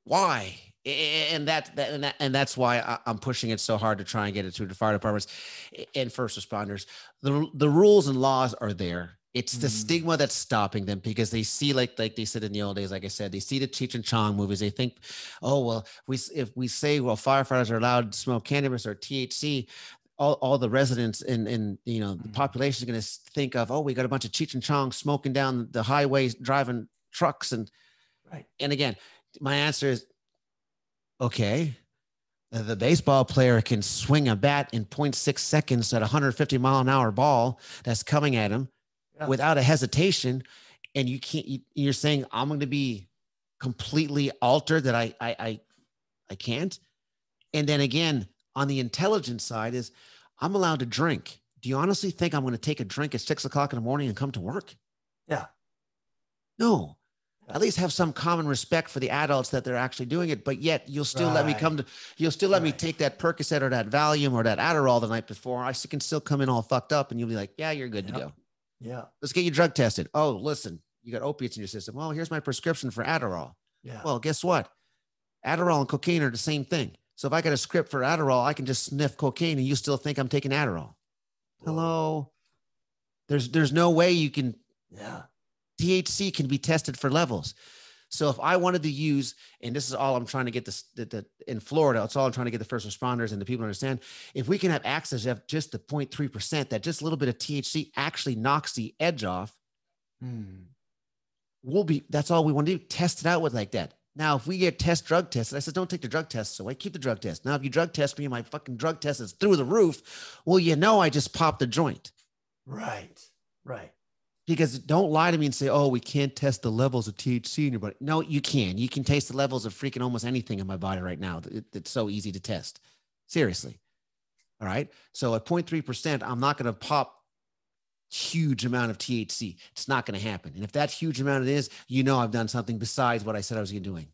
why? And that's why I'm pushing it so hard to try and get it to the fire departments and first responders. The rules and laws are there. It's the stigma that's stopping them, because they see, like they said in the old days, like I said, they see the Cheech and Chong movies. They think, oh, well, if we say, well, firefighters are allowed to smoke cannabis or THC, all the residents and the population is going to think of, oh, we got a bunch of Cheech and Chong smoking down the highways, driving trucks. And again, my answer is, okay, the baseball player can swing a bat in 0.6 seconds at 150 mile an hour ball that's coming at him without a hesitation. And you're saying I'm going to be completely altered, that I can't. And then again, on the intelligence side is, I'm allowed to drink. Do you honestly think I'm going to take a drink at 6 o'clock in the morning and come to work? Yeah. No. At least have some common respect for the adults that they're actually doing it, but yet you'll still let me me take that Percocet or that Valium or that Adderall the night before. I can still come in all fucked up, and you'll be like, yeah, you're good to go. Yeah. Let's get you drug tested. Oh, listen, you got opiates in your system. Well, here's my prescription for Adderall. Yeah. Well, guess what? Adderall and cocaine are the same thing. So if I got a script for Adderall, I can just sniff cocaine and you still think I'm taking Adderall. Whoa. Hello. There's no way you can. Yeah. THC can be tested for levels. So if I wanted to use, and this is all I'm trying to get this in Florida, it's all I'm trying to get the first responders and the people to understand. If we can have access to have just the 0.3%, that just a little bit of THC actually knocks the edge off, that's all we want to do. Test it out with like that. Now, if we get drug tested, I said, don't take the drug test. So I keep the drug test. Now, if you drug test me and my fucking drug test is through the roof, well, I just popped the joint. Right. Because don't lie to me and say, oh, we can't test the levels of THC in your body. No, you can. You can taste the levels of freaking almost anything in my body right now. It's so easy to test. Seriously. All right. So at 0.3%, I'm not going to pop huge amount of THC. It's not going to happen. And if that huge amount it is, I've done something besides what I said I was doing.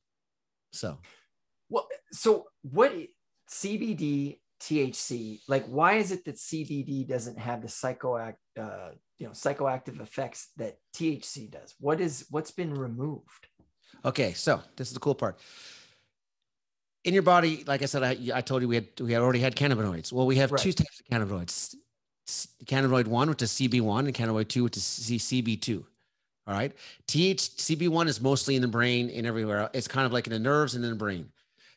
So what CBD, THC, like, why is it that CBD doesn't have the psychoactive effects that THC does? What's been removed? Okay. So this is the cool part. In your body, like I said, I told you we had already had cannabinoids. Well, we have two types of cannabinoids. Cannabinoid 1, which is CB1, and cannabinoid 2, which is CB2. All right. CB1 is mostly in the brain and everywhere. It's kind of like in the nerves and in the brain.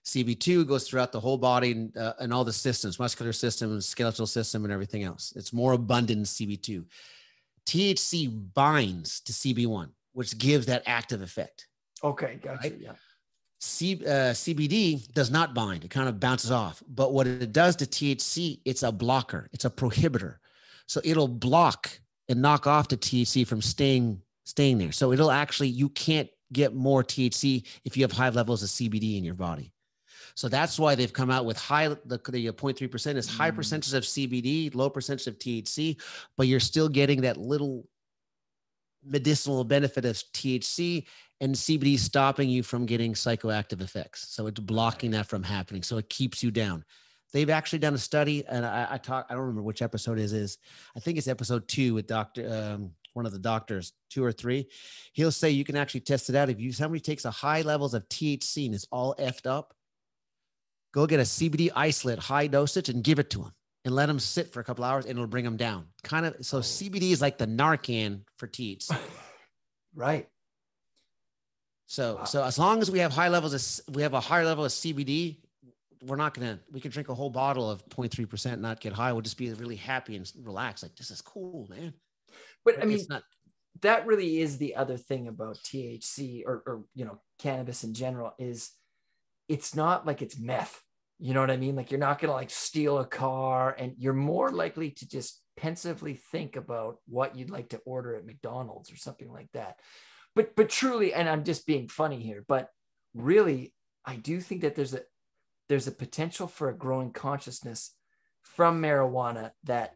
CB2 goes throughout the whole body and all the systems, muscular system, skeletal system, and everything else. It's more abundant in CB2. THC binds to CB1, which gives that active effect. Okay. Gotcha. Right? Yeah. CBD does not bind. It kind of bounces off. But what it does to THC, it's a blocker. It's a prohibitor. So it'll block and knock off the THC from staying there. So it'll actually, you can't get more THC if you have high levels of CBD in your body. So that's why they've come out with the 0.3% is high percentage of CBD, low percentage of THC, but you're still getting that little medicinal benefit of THC, and CBD stopping you from getting psychoactive effects. So it's blocking that from happening. So it keeps you down. They've actually done a study, and I don't remember which episode it is. I think it's episode 2 with one of the doctors, 2 or 3. He'll say you can actually test it out. If somebody takes a high levels of THC and it's all effed up, go get a CBD isolate, high dosage, and give it to them and let them sit for a couple hours, and it'll bring them down. So CBD is like the Narcan for THC. Right. So as long as we have a higher level of CBD, we can drink a whole bottle of 0.3% and not get high. We'll just be really happy and relaxed. Like, this is cool, man. But I mean, that really is the other thing about THC or cannabis in general, is it's not like it's meth. You know what I mean? Like, you're not going to like steal a car, and you're more likely to just pensively think about what you'd like to order at McDonald's or something like that. But truly, and I'm just being funny here, but really, I do think that there's a potential for a growing consciousness from marijuana that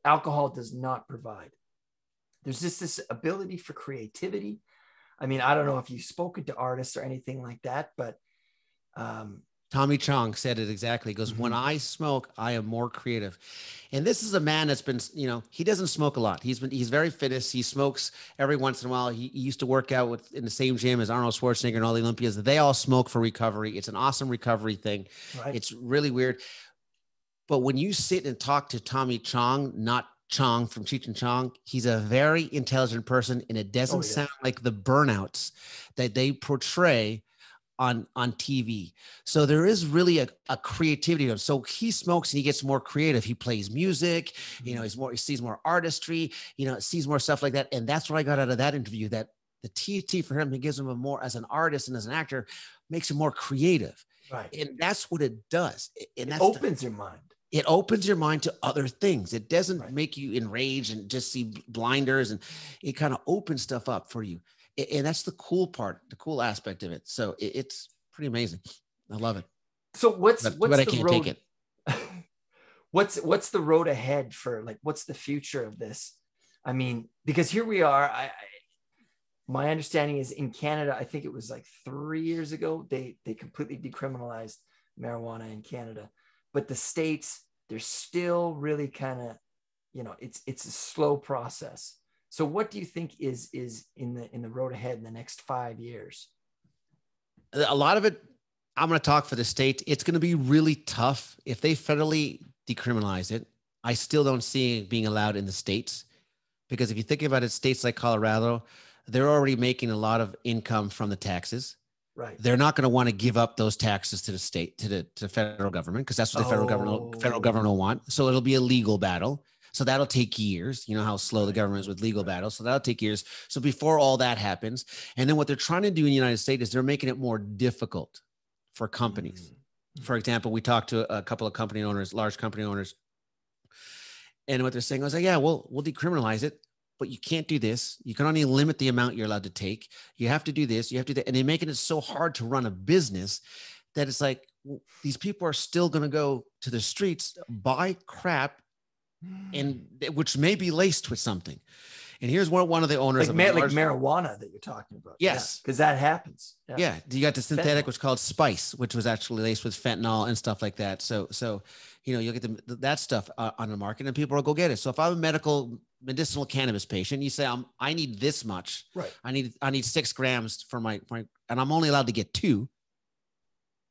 alcohol does not provide. There's just this ability for creativity. I mean, I don't know if you've spoken to artists or anything like that, but Tommy Chong said it exactly. He goes, when I smoke, I am more creative. And this is a man that's been, he doesn't smoke a lot. He's very fitness. He smokes every once in a while. He used to work out in the same gym as Arnold Schwarzenegger and all the Olympians. They all smoke for recovery. It's an awesome recovery thing. Right. It's really weird. But when you sit and talk to Tommy Chong, not Chong from Cheech and Chong, he's a very intelligent person, and it doesn't sound like the burnouts that they portray on TV. So there is really a creativity of him. So he smokes and he gets more creative. He plays music, he sees more artistry, sees more stuff like that. And that's what I got out of that interview, that the THC for him, it gives him as an artist and as an actor, makes him more creative. Right. And that's what it does. And it opens your mind. It opens your mind to other things. It doesn't make you enraged and just see blinders, and it kind of opens stuff up for you. And that's the cool part, the cool aspect of it. So it's pretty amazing. I love it. So what's I the can't road? Take it. What's the road ahead for, like, what's the future of this? I mean, because here we are. My understanding is in Canada, I think it was like 3 years ago, they completely decriminalized marijuana in Canada, but the States, they're still really kind of, it's a slow process. So what do you think is in the road ahead in the next 5 years? A lot of it, I'm going to talk for the state. It's going to be really tough if they federally decriminalize it. I still don't see it being allowed in the States, because if you think about it, states like Colorado, they're already making a lot of income from the taxes. Right. They're not going to want to give up those taxes to the state, to the federal government, because that's what the federal government will want. So it'll be a legal battle. So that'll take years. You know how slow the government is with legal battles. So that'll take years. So before all that happens, and then what they're trying to do in the United States is they're making it more difficult for companies. For example, we talked to a couple of company owners, large company owners, and what they're saying was like, yeah, we'll decriminalize it, but you can't do this. You can only limit the amount you're allowed to take. You have to do this. You have to do that. And they're making it so hard to run a business that it's like, well, these people are still going to go to the streets, buy crap, and which may be laced with something. And here's one of the owners like marijuana that you're talking about. Yes. Because that happens. Yeah. You got the synthetic, which is called spice, which was actually laced with fentanyl and stuff like that. So, you'll get that stuff on the market and people will go get it. So if I'm a medicinal cannabis patient, you say, I need this much. Right. I need 6 grams for my, and I'm only allowed to get 2.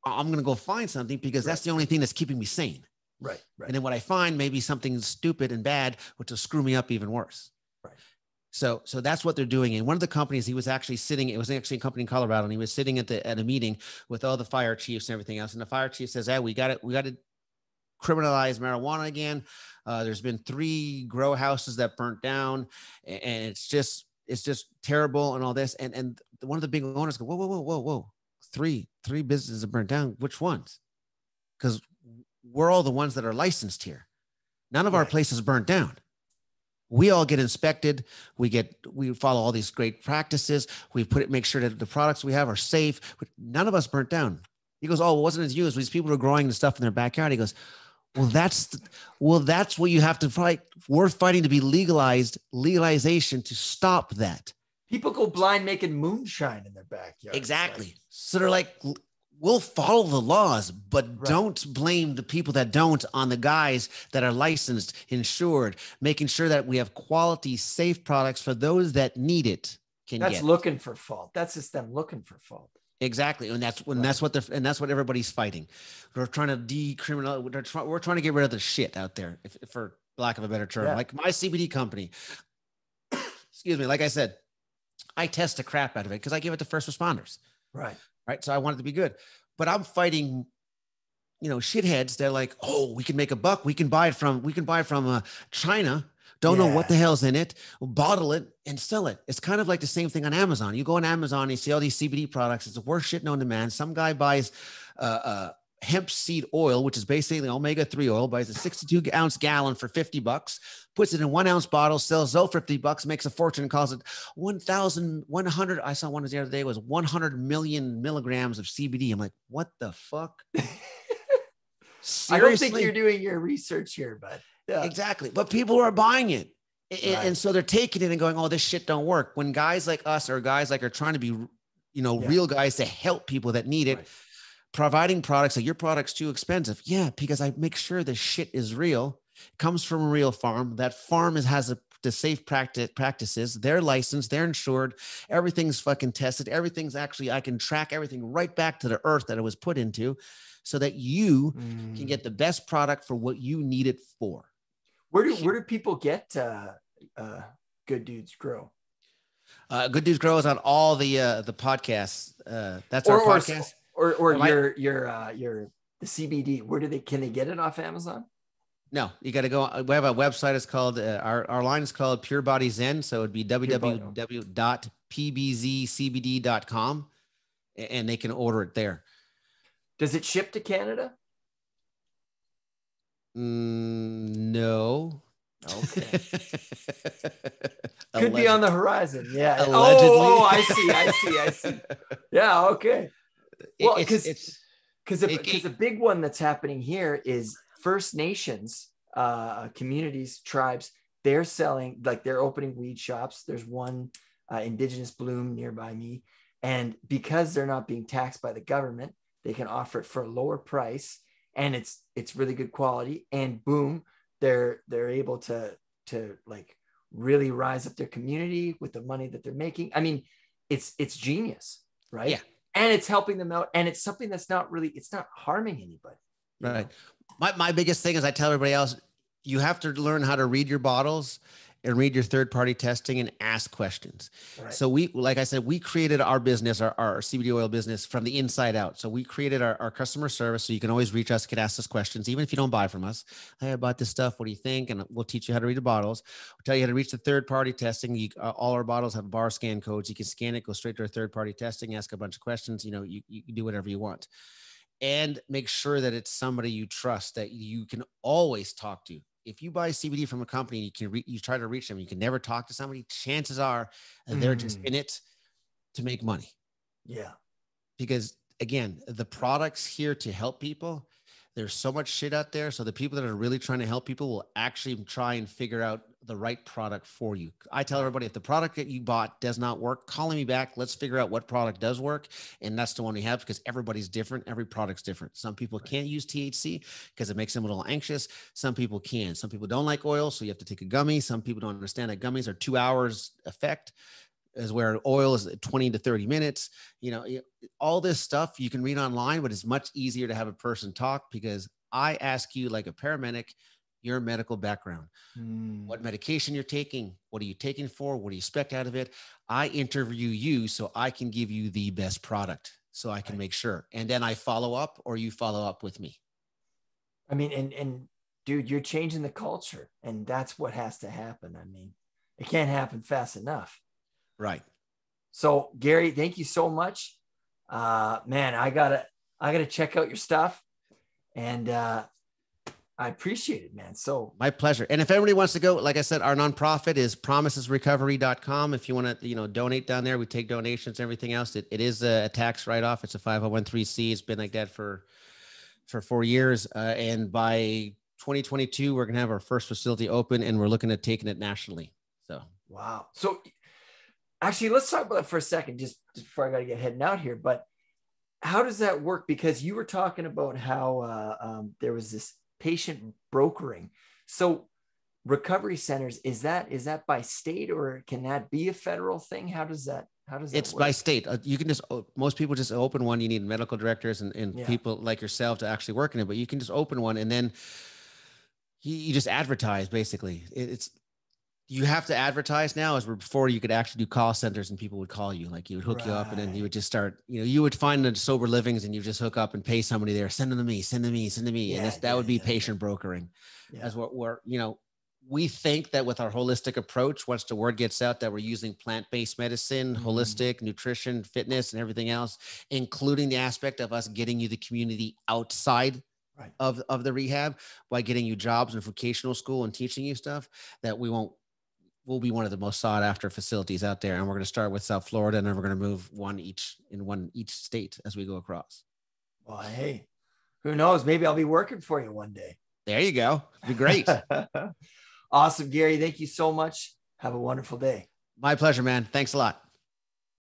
I'm going to go find something because that's the only thing that's keeping me sane. Right. And then what I find may be something stupid and bad, which will screw me up even worse. Right. So that's what they're doing. And one of the companies, he was actually sitting, it was actually a company in Colorado, and he was sitting at a meeting with all the fire chiefs and everything else. And the fire chief says, hey, we got to criminalize marijuana again. There's been 3 grow houses that burnt down, and it's just terrible and all this. And one of the big owners go, whoa. 3 businesses have burnt down. Which ones? Because we're all the ones that are licensed here. None of our places burnt down. We all get inspected. We follow all these great practices. We make sure that the products we have are safe, but none of us burnt down. He goes, oh, it wasn't as you. These people are growing the stuff in their backyard. He goes, well, that's what you have to fight. We're fighting to be legalization to stop that. People go blind making moonshine in their backyard. Exactly. So they're like, we'll follow the laws, but don't blame the people that don't on the guys that are licensed, insured, making sure that we have quality, safe products for those that need it. That's looking for fault. That's just them looking for fault. Exactly. And that's what everybody's fighting. We're trying to decriminalize. We're trying to get rid of the shit out there, for lack of a better term. Like my CBD company, excuse me, like I said, I test the crap out of it because I give it to first responders. Right. So I want it to be good, but I'm fighting, shitheads. They're like, oh, we can make a buck. We can buy it from China. Don't know what the hell's in it. We'll bottle it and sell it. It's kind of like the same thing on Amazon. You go on Amazon, and you see all these CBD products. It's the worst shit known to man. Some guy buys hemp seed oil, which is basically omega-3 oil, buys a 62-ounce gallon for $50, puts it in 1-ounce bottle, sells those for $50, makes a fortune, and calls it 1,100. I saw one the other day was 100 million milligrams of CBD. I'm like, what the fuck? I don't think you're doing your research here, but exactly. But people are buying it. And so they're taking it and going, oh, this shit don't work. When guys like us or guys like are trying to be, real guys to help people that need it, providing products, like your product's too expensive. Yeah, because I make sure the shit is real, comes from a real farm. That farm has the safe practices. They're licensed, they're insured. Everything's fucking tested. Everything's actually, I can track everything right back to the earth that it was put into so that you can get the best product for what you need it for. Where do people get Good Dudes Grow? Good Dudes Grow is on all the podcasts. That's our podcast. Or your the CBD. Can they get it off Amazon? No, you got to go. We have a website. It's called our line is called Pure Body Zen. So it'd be www.pbzcbd.com, and they can order it there. Does it ship to Canada? No. Okay. Could be on the horizon. Yeah. Allegedly. Oh, I see. Yeah. Okay. Well, because a big one that's happening here is First Nations communities, tribes. They're selling, like they're opening weed shops. There's one Indigenous Bloom nearby me, and because they're not being taxed by the government, they can offer it for a lower price, and it's really good quality. And boom, they're able to like really rise up their community with the money that they're making. I mean, it's genius, right? Yeah. And it's helping them out, and it's something that's not harming anybody. Right. My biggest thing is I tell everybody else, you have to learn how to read your bottles and read your third-party testing and ask questions. Right. So we, like I said, we created our business, our CBD oil business from the inside out. So we created our customer service. So you can always reach us, can ask us questions, even if you don't buy from us. Hey, I bought this stuff. What do you think? And we'll teach you how to read the bottles. We'll tell you how to reach the third-party testing. All our bottles have bar scan codes. You can scan it, go straight to our third-party testing, ask a bunch of questions. You know, you can do whatever you want. And make sure that it's somebody you trust, that you can always talk to. If you buy CBD from a company, you try to reach them, you can never talk to somebody, chances are they're just in it to make money. Yeah. Because again, the product's here to help people. There's so much shit out there. So the people that are really trying to help people will actually try and figure out the right product for you. I tell everybody, if the product that you bought does not work, call me back. Let's figure out what product does work. And that's the one we have, because everybody's different. Every product's different. Some people can't use THC because it makes them a little anxious. Some people can. Some people don't like oil, so you have to take a gummy. Some people don't understand that gummies are 2 hours effect, is where oil is 20 to 30 minutes. You know, all this stuff you can read online, but it's much easier to have a person talk, because I ask you, like a paramedic, your medical background, what medication you're taking, what are you taking for, what do you expect out of it? I interview you so I can give you the best product, so I can make sure. And then I follow up, or you follow up with me. I mean, and dude, you're changing the culture, and that's what has to happen. I mean, it can't happen fast enough. Right. So Gary, thank you so much. Man, I gotta check out your stuff, and I appreciate it, man. So my pleasure. And if anybody wants to go, like I said, our nonprofit is promisesrecovery.com. If you want to, donate down there, we take donations, everything else. It is a tax write-off. It's a 501(c)(3). It's been like that for 4 years. And by 2022, we're going to have our first facility open, and we're looking at taking it nationally. So, wow. So actually, let's talk about that for a second, just before I got to get heading out here. But how does that work? Because you were talking about how there was this patient brokering. So recovery centers, is that by state, or can that be a federal thing? How does that it's work? by state. You can most people just open one. You need medical directors and people like yourself to actually work in it, but you can just open one, and then you just advertise. Basically, you have to advertise now, as before you could actually do call centers and people would call you, like you would hook you up, and then you would just start, you would find the sober livings and you just hook up and pay somebody there, send them to me. Yeah, and that would be patient brokering. As what we're, we think that with our holistic approach, once the word gets out that we're using plant-based medicine, holistic nutrition, fitness, and everything else, including the aspect of us getting you the community outside of the rehab, by getting you jobs in vocational school and teaching you stuff, that we'll be one of the most sought after facilities out there. And we're going to start with South Florida, and then we're going to move one each state as we go across. Well, hey, who knows? Maybe I'll be working for you one day. There you go. It'd be great. Awesome, Gary. Thank you so much. Have a wonderful day. My pleasure, man. Thanks a lot.